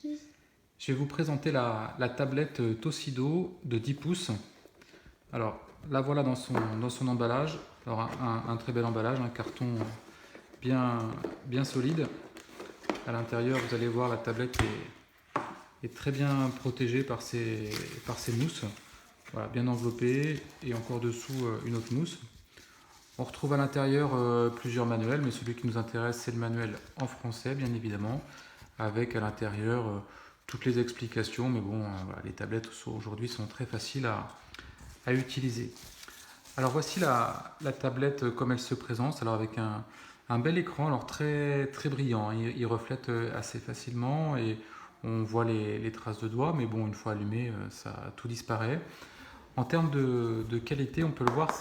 Je vais vous présenter la tablette Tosido de 10 pouces. Alors, la voilà dans son emballage. Alors, un très bel emballage, un carton bien solide. À l'intérieur, vous allez voir, la tablette est très bien protégée par ses mousses. Voilà, bien enveloppée, et encore dessous une autre mousse. On retrouve à l'intérieur plusieurs manuels, mais celui qui nous intéresse, c'est le manuel en français, bien évidemment, avec à l'intérieur toutes les explications. Mais bon, voilà, les tablettes aujourd'hui sont très faciles à utiliser. Alors voici la tablette comme elle se présente, alors avec un bel écran, alors très brillant. Il reflète assez facilement et on voit les traces de doigts, mais bon, une fois allumé, tout disparaît. En termes de qualité, on peut le voir,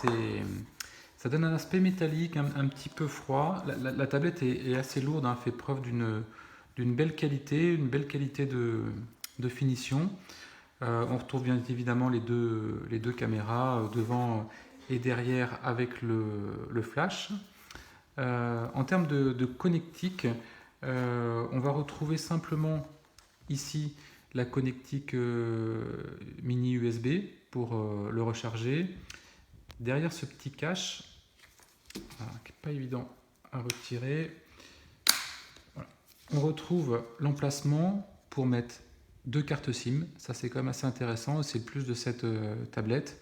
ça donne un aspect métallique, un petit peu froid. La tablette est assez lourde, hein, fait preuve d'une belle qualité, de finition. On retrouve bien évidemment les deux caméras devant et derrière avec le flash. En termes de connectique, on va retrouver simplement ici la connectique mini USB pour le recharger. Derrière ce petit cache, qui n'est pas évident à retirer, voilà, on retrouve l'emplacement pour mettre deux cartes SIM. Ça, c'est quand même assez intéressant, c'est le plus de cette tablette.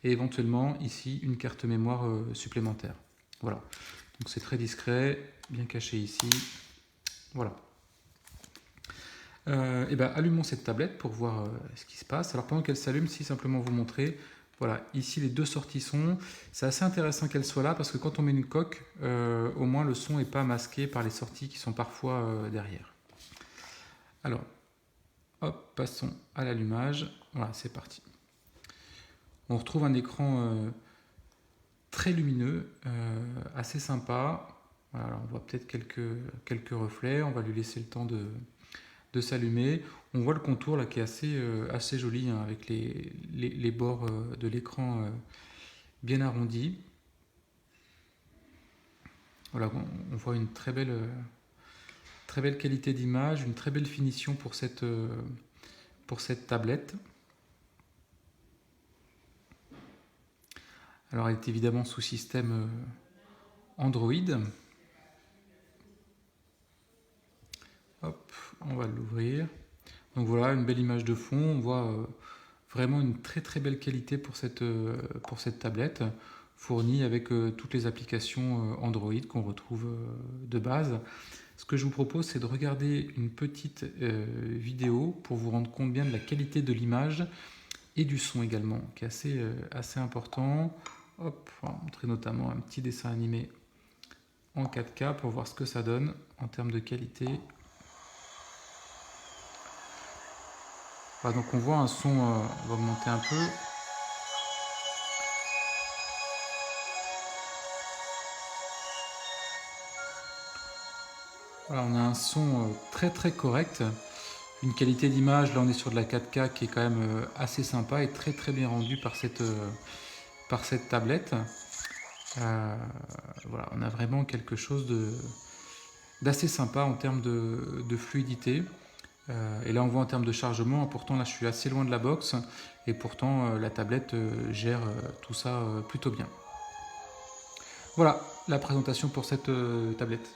Et éventuellement ici une carte mémoire supplémentaire. Voilà, donc c'est très discret, bien caché ici. Voilà. Et ben, allumons cette tablette pour voir ce qui se passe. Alors pendant qu'elle s'allume, si simplement vous montrer, voilà, ici les deux sorties son. C'est assez intéressant qu'elles soient là parce que quand on met une coque, au moins le son n'est pas masqué par les sorties qui sont parfois derrière. Alors, hop, passons à l'allumage. Voilà, c'est parti. On retrouve un écran très lumineux, assez sympa. Voilà, alors on voit peut-être quelques reflets. On va lui laisser le temps de s'allumer. On voit le contour là qui est assez joli, hein, avec les bords de l'écran bien arrondis. Voilà, on voit une très belle qualité d'image, une très belle finition pour cette tablette. Alors elle est évidemment sous système Android. Hop, on va l'ouvrir. Donc voilà, une belle image de fond. On voit vraiment une très belle qualité pour cette tablette, fournie avec toutes les applications Android qu'on retrouve de base. Ce que je vous propose, c'est de regarder une petite vidéo pour vous rendre compte bien de la qualité de l'image et du son également, qui est assez important. Hop, on va montrer notamment un petit dessin animé en 4K pour voir ce que ça donne en termes de qualité. Voilà, donc on voit un son, on va augmenter un peu. Voilà, on a un son très correct, une qualité d'image, là on est sur de la 4K qui est quand même assez sympa et très bien rendue par cette tablette. Voilà, on a vraiment quelque chose d'assez sympa en termes de fluidité. Et là on voit en termes de chargement, pourtant là je suis assez loin de la box et pourtant la tablette gère tout ça plutôt bien. Voilà la présentation pour cette tablette.